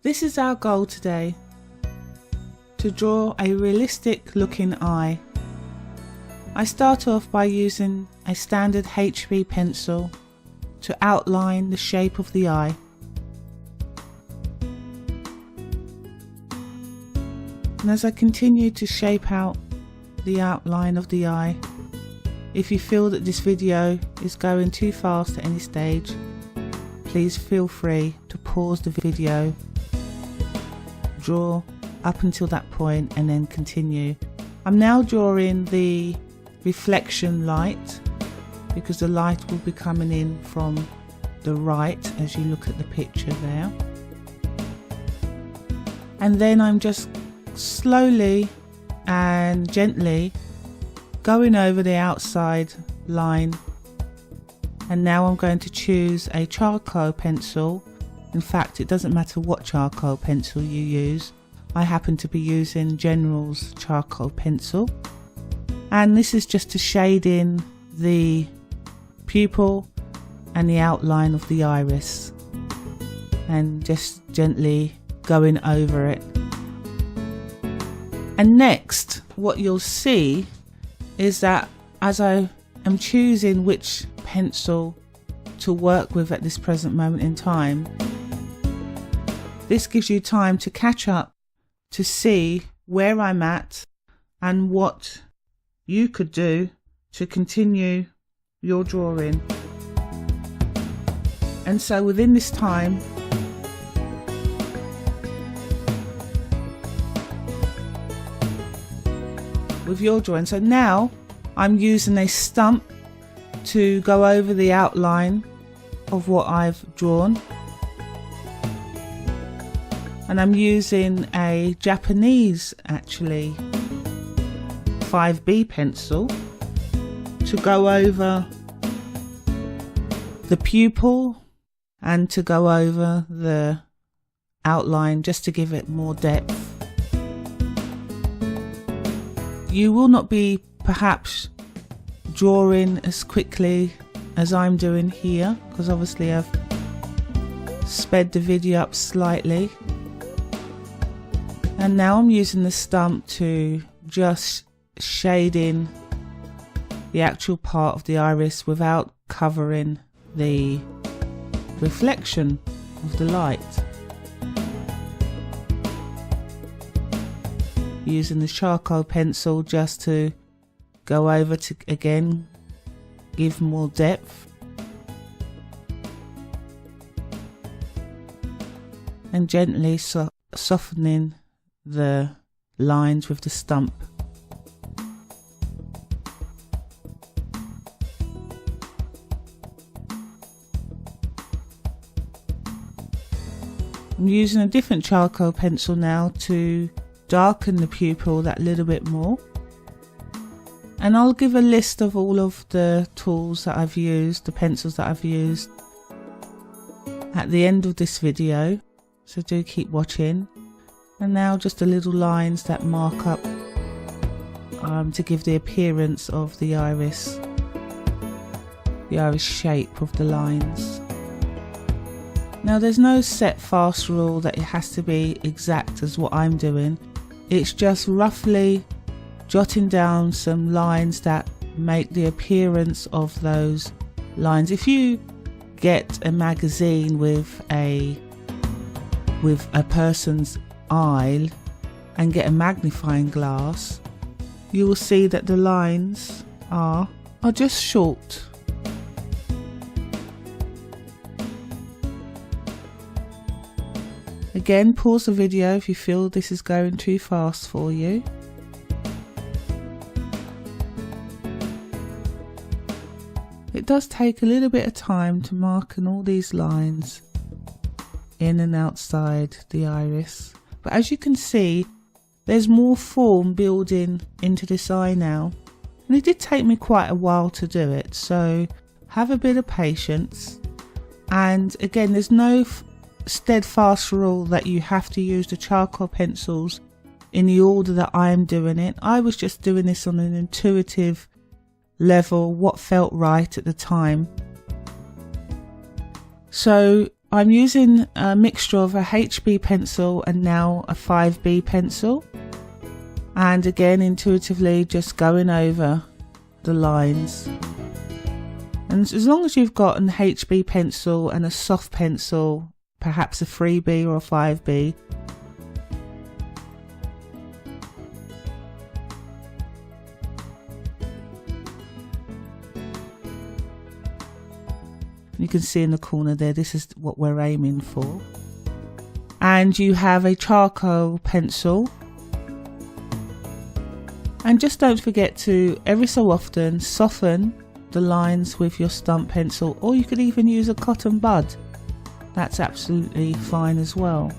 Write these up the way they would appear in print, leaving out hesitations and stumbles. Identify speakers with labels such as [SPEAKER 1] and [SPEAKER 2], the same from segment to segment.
[SPEAKER 1] This is our goal today, to draw a realistic looking eye. I start off by using a standard HB pencil to outline the shape of the eye. And as I continue to shape out the outline of the eye, if you feel that this video is going too fast at any stage, please feel free to pause the video, draw up until that point and then continue. I'm now drawing the reflection light because the light will be coming in from the right as you look at the picture there. And then I'm just slowly and gently going over the outside line. And now I'm going to choose a charcoal pencil. In fact, it doesn't matter what charcoal pencil you use. I happen to be using General's charcoal pencil. And this is just to shade in the pupil and the outline of the iris. And just gently going over it. And next, what you'll see is that as I am choosing which pencil to work with at this present moment in time, this gives you time to catch up, to see where I'm at and what you could do to continue your drawing. And so within this time, with your drawing. So now I'm using a stump to go over the outline of what I've drawn. And I'm using a Japanese, actually, 5B pencil to go over the pupil and to go over the outline just to give it more depth. You will not be perhaps drawing as quickly as I'm doing here because obviously I've sped the video up slightly. And now I'm using the stump to just shade in the actual part of the iris without covering the reflection of the light. Using the charcoal pencil just to go over to again give more depth, and gently softening the lines with the stump. I'm using a different charcoal pencil now to darken the pupil that little bit more. And I'll give a list of all of the tools that I've used, the pencils that I've used, at the end of this video, so do keep watching. And now just the little lines that mark up to give the appearance of the iris shape of the lines. Now there's no set fast rule that it has to be exact as what I'm doing. It's just roughly jotting down some lines that make the appearance of those lines. If you get a magazine with a person's eye and get a magnifying glass, you will see that the lines are just short. Again, pause the video if you feel this is going too fast for you. It does take a little bit of time to mark in all these lines in and outside the iris. But as you can see, there's more form building into this eye now. And it did take me quite a while to do it, so have a bit of patience. And again, there's no steadfast rule that you have to use the charcoal pencils in the order that I am doing it. I was just doing this on an intuitive level, what felt right at the time. So I'm using a mixture of a HB pencil and now a 5B pencil, and again intuitively just going over the lines. And as long as you've got an HB pencil and a soft pencil, perhaps a 3B or a 5B, you can see in the corner there, this is what we're aiming for. And you have a charcoal pencil. And just don't forget to, every so often, soften the lines with your stump pencil, or you could even use a cotton bud. That's absolutely fine as well.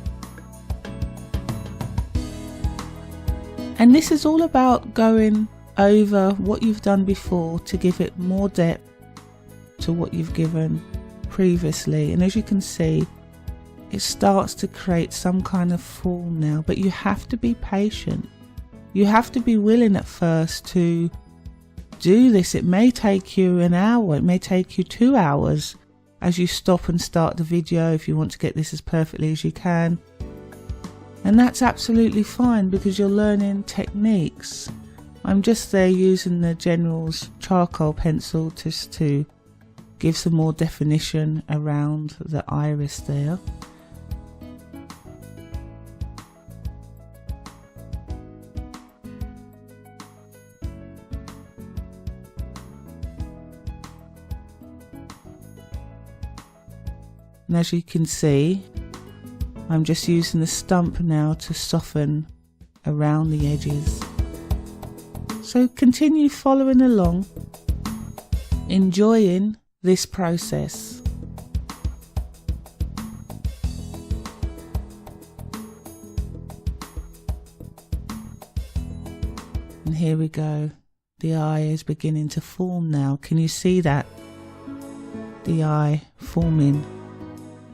[SPEAKER 1] And this is all about going over what you've done before to give it more depth to what you've given previously. And as you can see, it starts to create some kind of form now, but you have to be patient. You have to be willing at first to do this. It may take you an hour, it may take you 2 hours as you stop and start the video if you want to get this as perfectly as you can. And that's absolutely fine because you're learning techniques. I'm just there using the General's charcoal pencil just to give some more definition around the iris there. And as you can see, I'm just using the stump now to soften around the edges. So continue following along, enjoying this process. And here we go. The eye is beginning to form now. Can you see that? The eye forming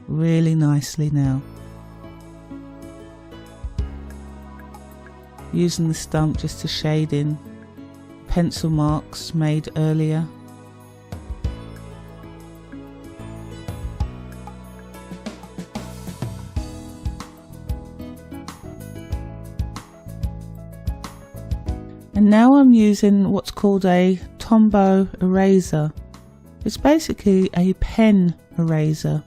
[SPEAKER 1] really nicely now. Using the stump just to shade in pencil marks made earlier. And now I'm using what's called a Tombow eraser. It's basically a pen eraser.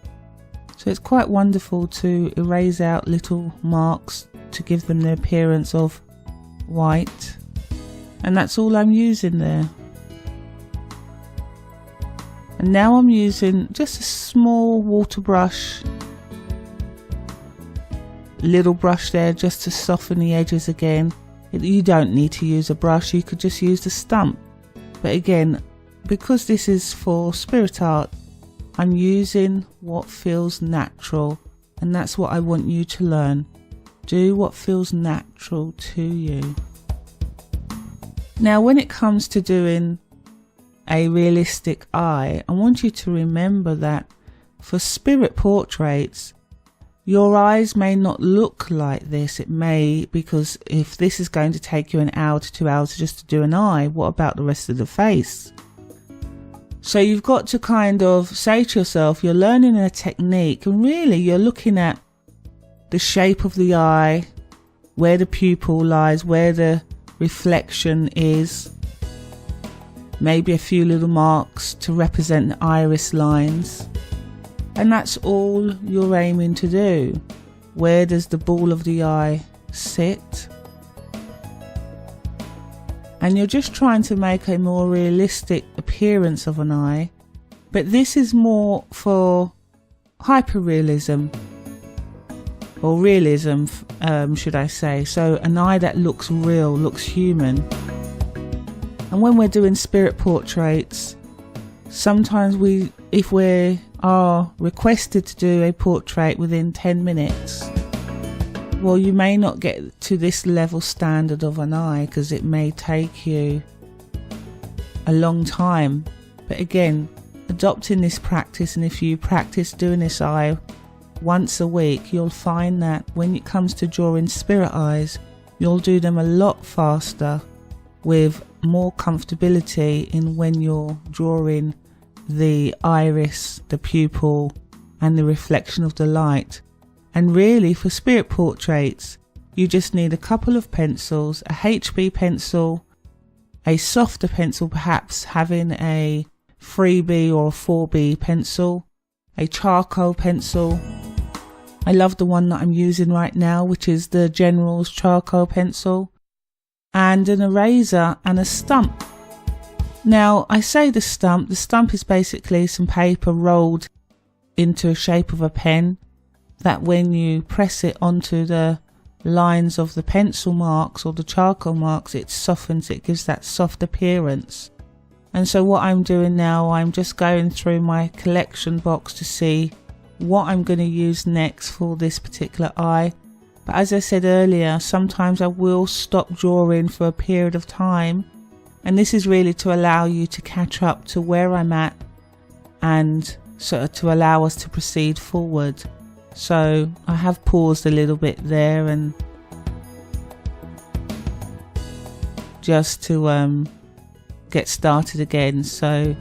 [SPEAKER 1] So it's quite wonderful to erase out little marks to give them the appearance of white. And that's all I'm using there. And now I'm using just a small water brush, little brush there just to soften the edges again. You don't need to use a brush, you could just use the stump. But again, because this is for spirit art, I'm using what feels natural, and that's what I want you to learn. Do what feels natural to you. Now when it comes to doing a realistic eye, I want you to remember that for spirit portraits, your eyes may not look like this. It may, because if this is going to take you an hour to 2 hours just to do an eye, what about the rest of the face? So you've got to kind of say to yourself, you're learning a technique, and really you're looking at the shape of the eye, where the pupil lies, where the reflection is, maybe a few little marks to represent the iris lines. And that's all you're aiming to do. Where does the ball of the eye sit? And you're just trying to make a more realistic appearance of an eye. But this is more for hyperrealism, or realism, should I say. So an eye that looks real, looks human. And when we're doing spirit portraits, sometimes if we are requested to do a portrait within 10 minutes, well, you may not get to this level standard of an eye because it may take you a long time. But again, adopting this practice, and if you practice doing this eye once a week, you'll find that when it comes to drawing spirit eyes, you'll do them a lot faster with more comfortability in when you're drawing the iris, the pupil, and the reflection of the light. And really, for spirit portraits, you just need a couple of pencils, a HB pencil, a softer pencil, perhaps having a 3B or a 4B pencil, a charcoal pencil. I love the one that I'm using right now, which is the General's charcoal pencil, and an eraser and a stump. Now, I say the stump is basically some paper rolled into a shape of a pen, that when you press it onto the lines of the pencil marks or the charcoal marks, it softens, it gives that soft appearance. And so what I'm doing now, I'm just going through my collection box to see what I'm going to use next for this particular eye. But as I said earlier, sometimes I will stop drawing for a period of time, and this is really to allow you to catch up to where I'm at and sort of to allow us to proceed forward. So I have paused a little bit there, and just to get started again. So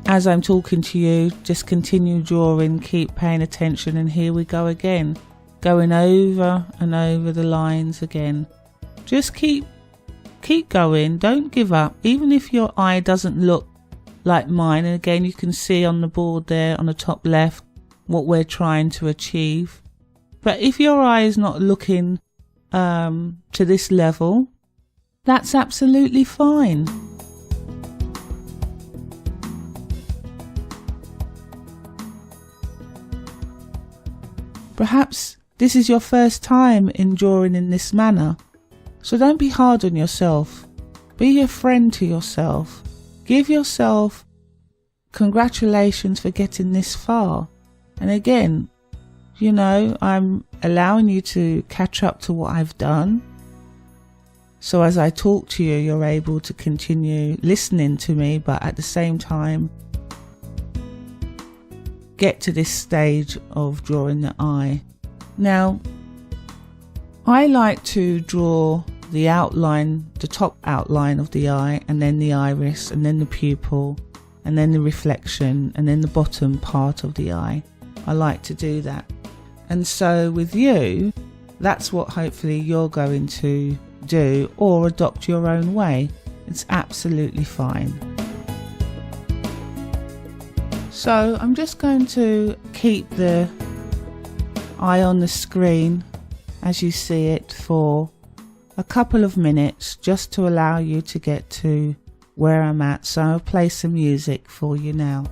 [SPEAKER 1] as I'm talking to you, just continue drawing, keep paying attention, and here we go again, going over and over the lines again. Just keep going, don't give up, even if your eye doesn't look like mine. And again, you can see on the board there on the top left what we're trying to achieve. But if your eye is not looking to this level, that's absolutely fine. Perhaps this is your first time in drawing in this manner, so don't be hard on yourself. Be a friend to yourself. Give yourself congratulations for getting this far. And again, you know, I'm allowing you to catch up to what I've done. So as I talk to you, you're able to continue listening to me, but at the same time, get to this stage of drawing the eye. Now, I like to draw the outline, the top outline of the eye, and then the iris, and then the pupil, and then the reflection, and then the bottom part of the eye. I like to do that. And so with you, that's what hopefully you're going to do, or adopt your own way. It's absolutely fine. So I'm just going to keep the eye on the screen as you see it for a couple of minutes, just to allow you to get to where I'm at. So I'll play some music for you now.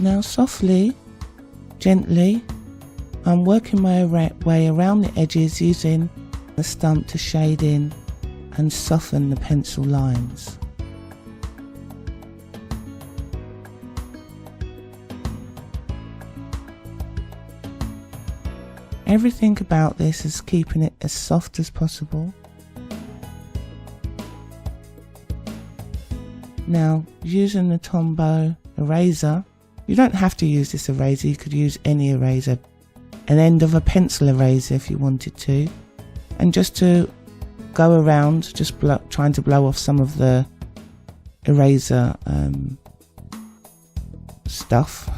[SPEAKER 1] Now softly, gently, I'm working my way around the edges using the stump to shade in and soften the pencil lines. Everything about this is keeping it as soft as possible. Now, using the Tombow eraser, you don't have to use this eraser, you could use any eraser, an end of a pencil eraser if you wanted to, and just to go around, just trying to blow off some of the eraser stuff,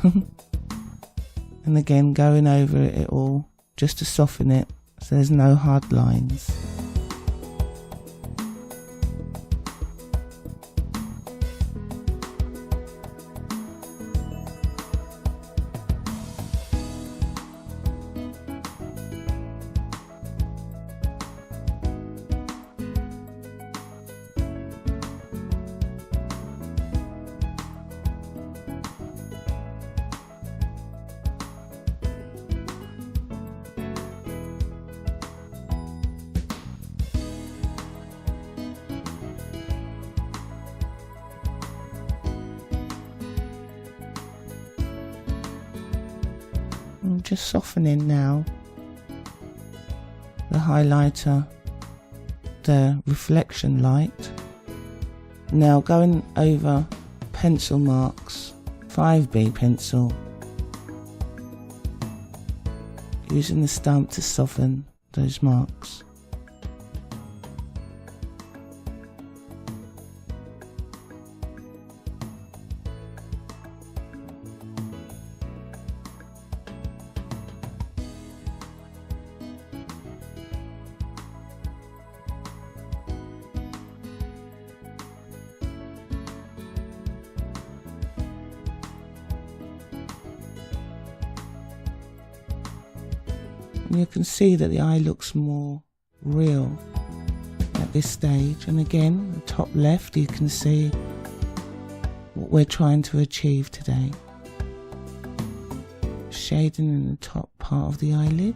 [SPEAKER 1] and again going over it all just to soften it so there's no hard lines. I'm just softening now the highlighter, the reflection light. Now going over pencil marks, 5B pencil, using the stump to soften those marks. And you can see that the eye looks more real at this stage. And again, the top left, you can see what we're trying to achieve today. Shading in the top part of the eyelid.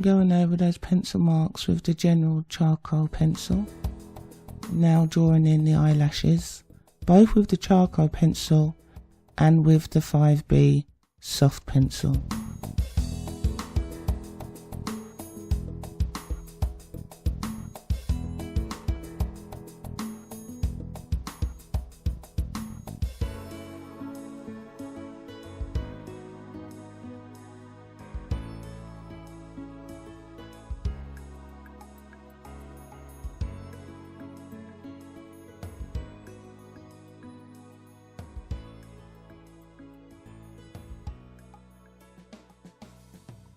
[SPEAKER 1] Going over those pencil marks with the general charcoal pencil. Now drawing in the eyelashes, both with the charcoal pencil and with the 5B soft pencil.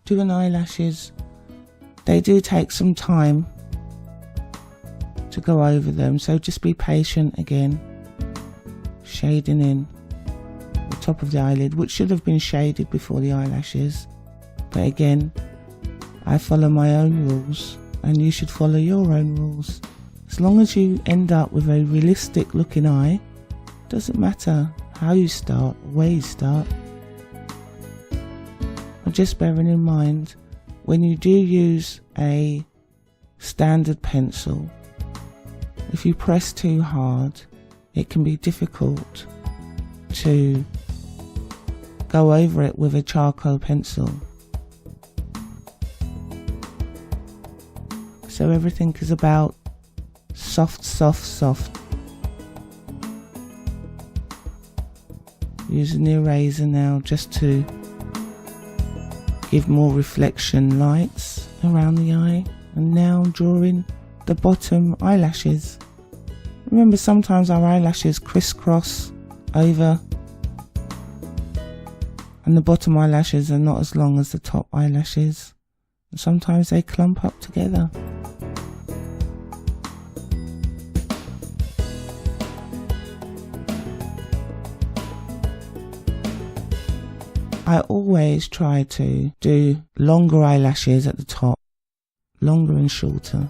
[SPEAKER 1] Doing eyelashes, they do take some time to go over them, so just be patient again. Shading in the top of the eyelid, which should have been shaded before the eyelashes, but again, I follow my own rules and you should follow your own rules. As long as you end up with a realistic looking eye, doesn't matter how you start or where you start. Just bearing in mind, when you do use a standard pencil, if you press too hard, it can be difficult to go over it with a charcoal pencil. So everything is about soft, soft, soft. Using the eraser now just to give more reflection lights around the eye, and now drawing the bottom eyelashes. Remember, sometimes our eyelashes crisscross over And the bottom eyelashes are not as long as the top eyelashes. Sometimes they clump up together. I always try to do longer eyelashes at the top, longer and shorter.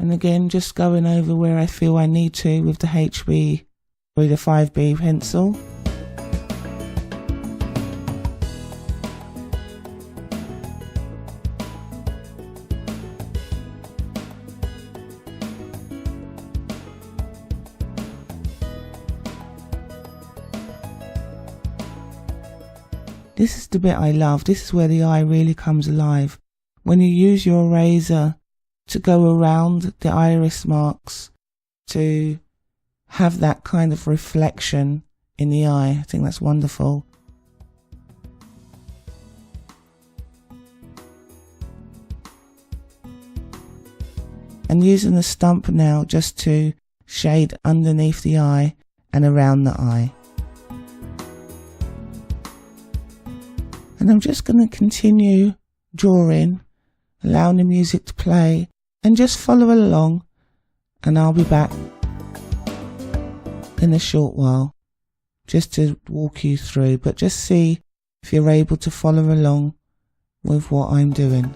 [SPEAKER 1] And again, just going over where I feel I need to with the HB or the 5B pencil. This is the bit I love. This is where the eye really comes alive. When you use your eraser to go around the iris marks to have that kind of reflection in the eye. I think that's wonderful. And using the stump now just to shade underneath the eye and around the eye. And I'm just going to continue drawing, allowing the music to play, and just follow along, and I'll be back in a short while just to walk you through, but just see if you're able to follow along with what I'm doing.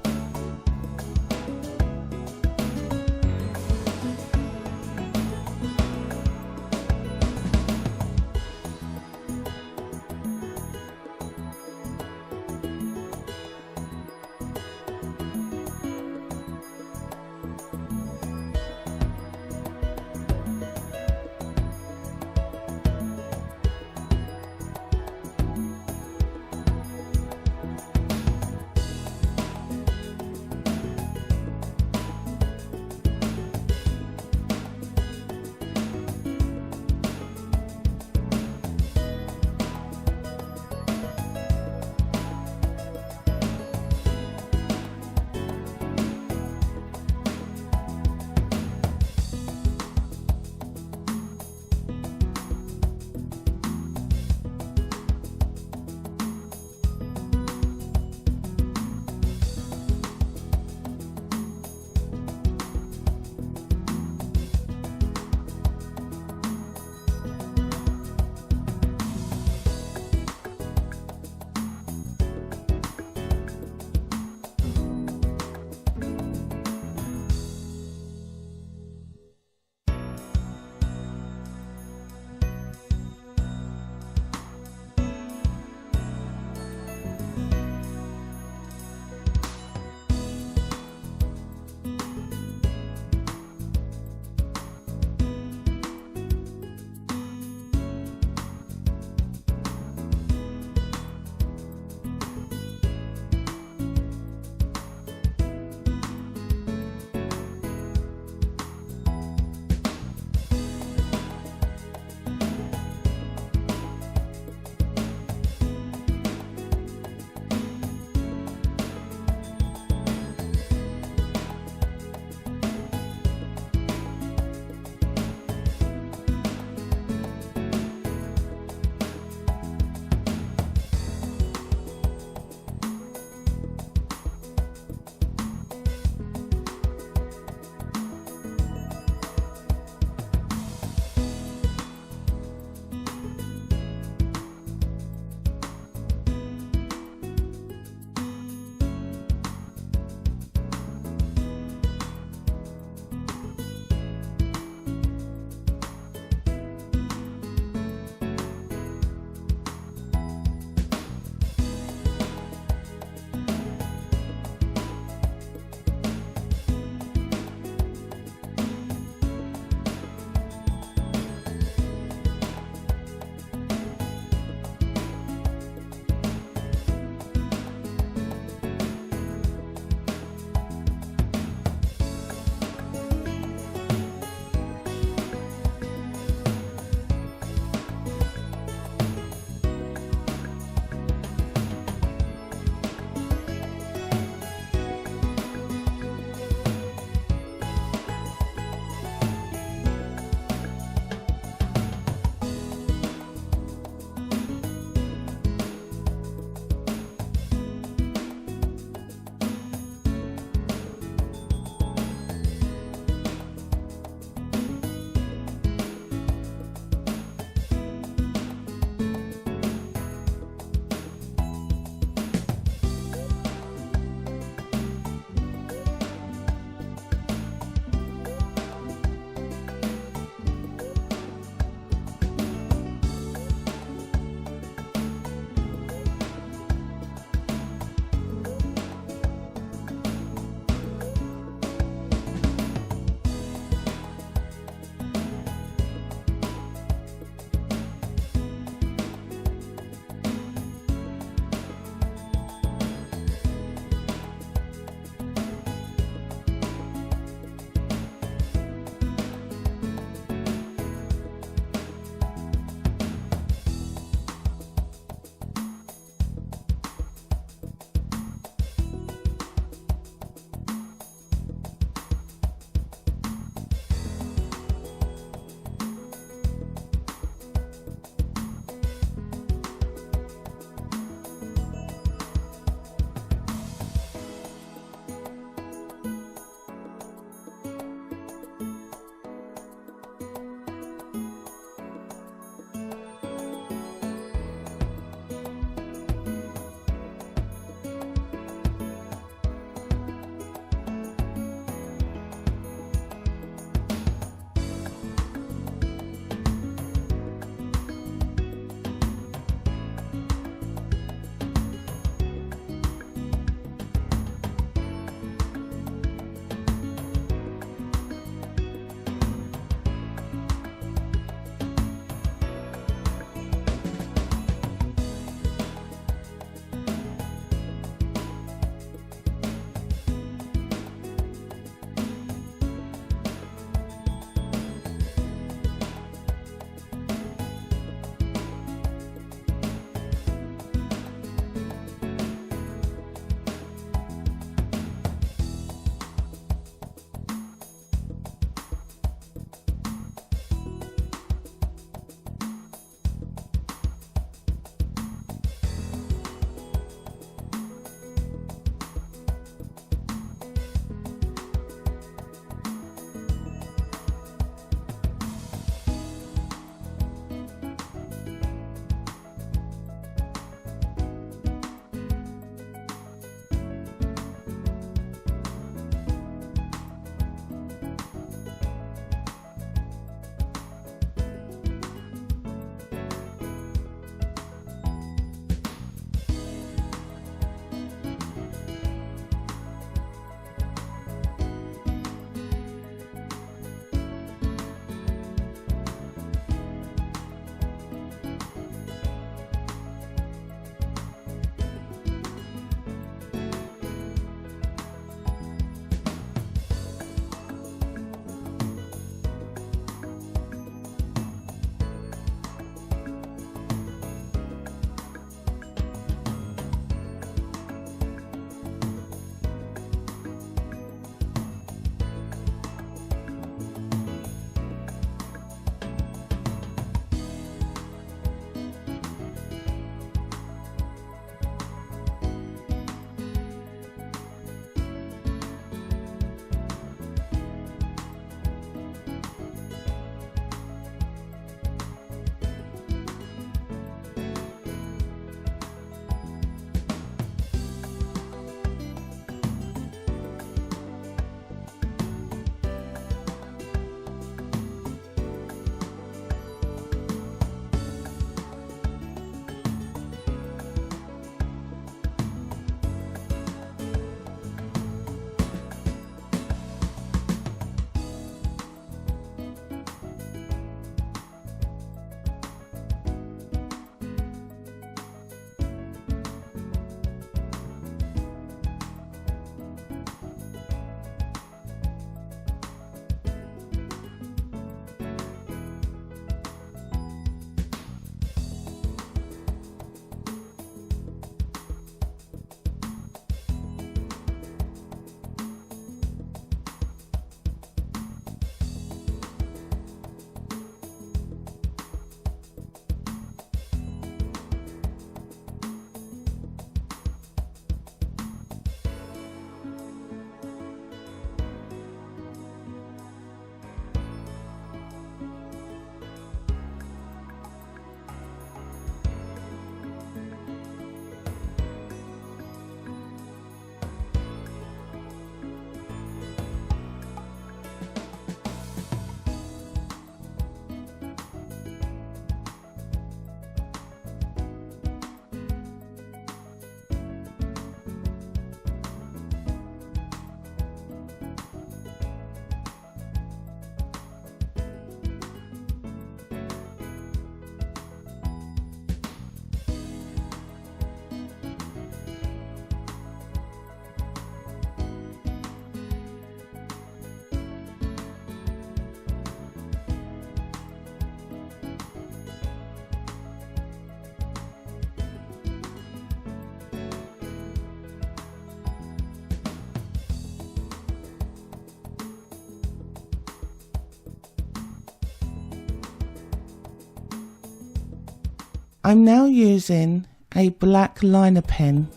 [SPEAKER 1] I'm now using a black liner pen,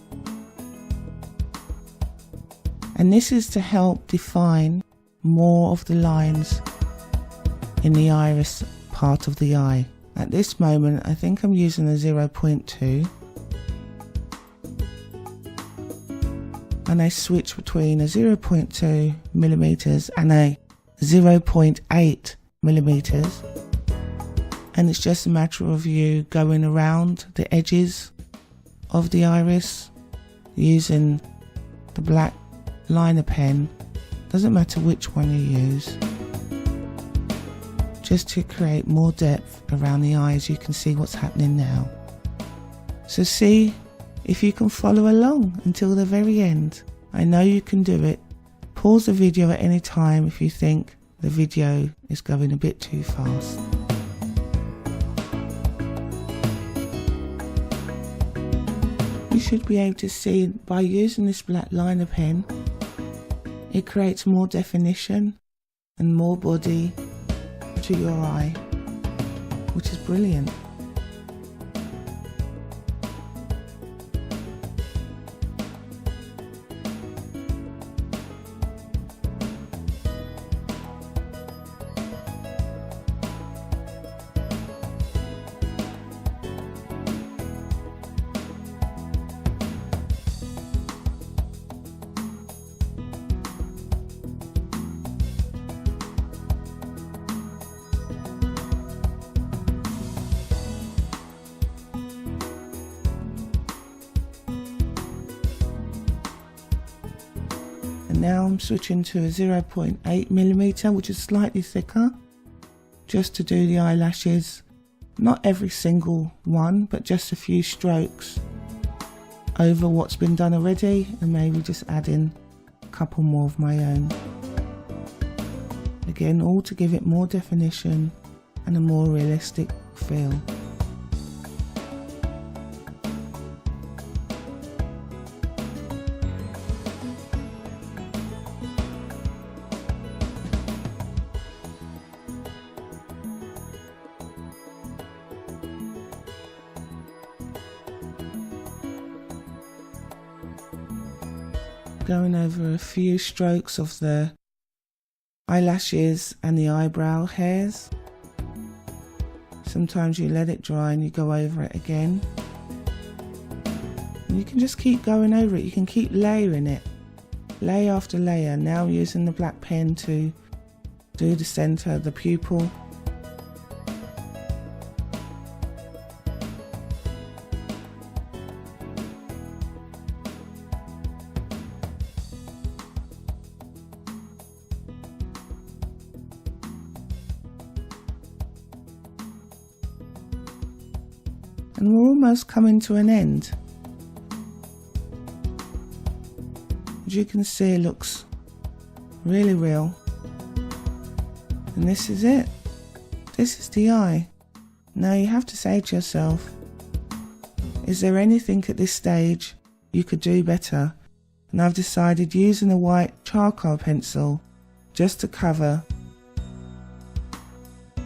[SPEAKER 1] and this is to help define more of the lines in the iris part of the eye. At this moment I think I'm using a 0.2, and I switch between a 0.2 millimeters and a 0.8 millimeters, and it's just a matter of you going around the edges of the iris using the black liner pen. Doesn't matter which one you use, just to create more depth around the eyes. You can see what's happening now. So see if you can follow along until the very end. I know you can do it. Pause the video at any time if you think the video is going a bit too fast. You should be able to see by using this black liner pen, it creates more definition and more body to your eye, which is brilliant. Now I'm switching to a 0.8 millimeter, which is slightly thicker, just to do the eyelashes. Not every single one, but just a few strokes over what's been done already, and maybe just add in a couple more of my own. Again, all to give it more definition and a more realistic feel. Going over a few strokes of the eyelashes and the eyebrow hairs. Sometimes you let it dry and you go over it again. And you can just keep going over it. You can keep layering it, layer after layer. Now using the black pen to do the center, the pupil. And we're almost coming to an end. As you can see, it looks really real. And this is it. This is the eye. Now you have to say to yourself, is there anything at this stage you could do better? And I've decided using a white charcoal pencil just to cover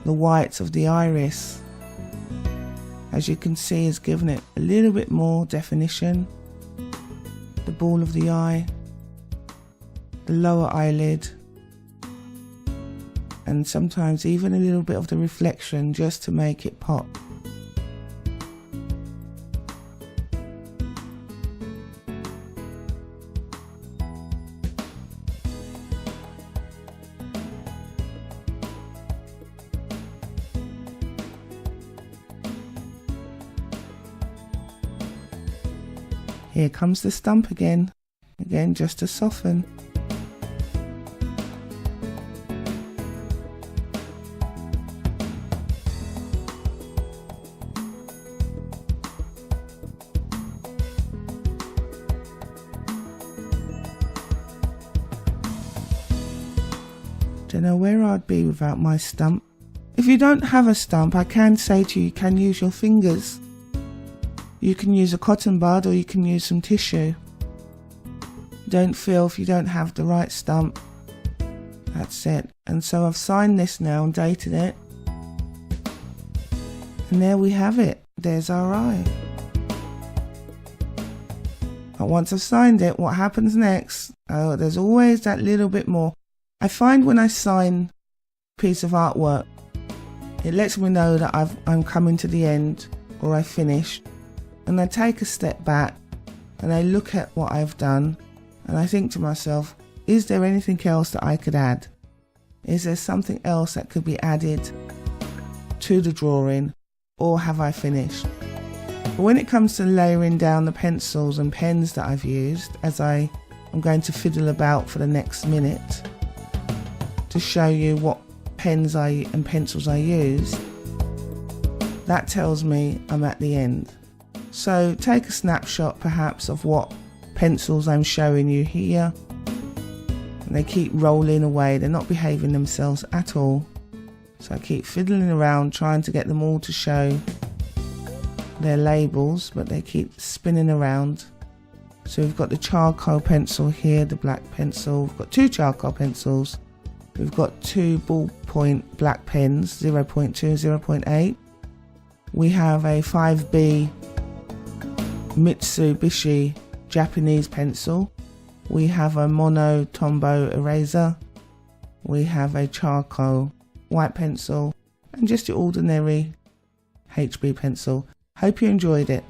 [SPEAKER 1] the whites of the iris. As you can see, has given it a little bit more definition. The ball of the eye, the lower eyelid, and sometimes even a little bit of the reflection just to make it pop. Here comes the stump again just to soften. Don't know where I'd be without my stump. If you don't have a stump, I can say to you, you can use your fingers. You can use a cotton bud or you can use some tissue. Don't feel if you don't have the right stump. That's it. And so I've signed this now and dated it. And there we have it. there's our eye. But once I've signed it, what happens next? Oh, there's always that little bit more. I find when I sign a piece of artwork, it lets me know that I'm coming to the end, or I finished. And I take a step back and I look at what I've done and I think to myself, is there anything else that I could add? Is there something else that could be added to the drawing, or have I finished? But when it comes to layering down the pencils and pens that I've used, as I'm going to fiddle about for the next minute to show you what pens and pencils I use, that tells me I'm at the end. So take a snapshot perhaps of what pencils I'm showing you here. And they keep rolling away, they're not behaving themselves at all. So I keep fiddling around trying to get them all to show their labels, but they keep spinning around. So we've got the charcoal pencil here, the black pencil. We've got 2 charcoal pencils. We've got 2 ballpoint black pens, 0.2, 0.8. We have a 5B Mitsubishi Japanese pencil. We have a mono Tombow eraser. We have a charcoal white pencil and just your ordinary HB pencil. Hope you enjoyed it.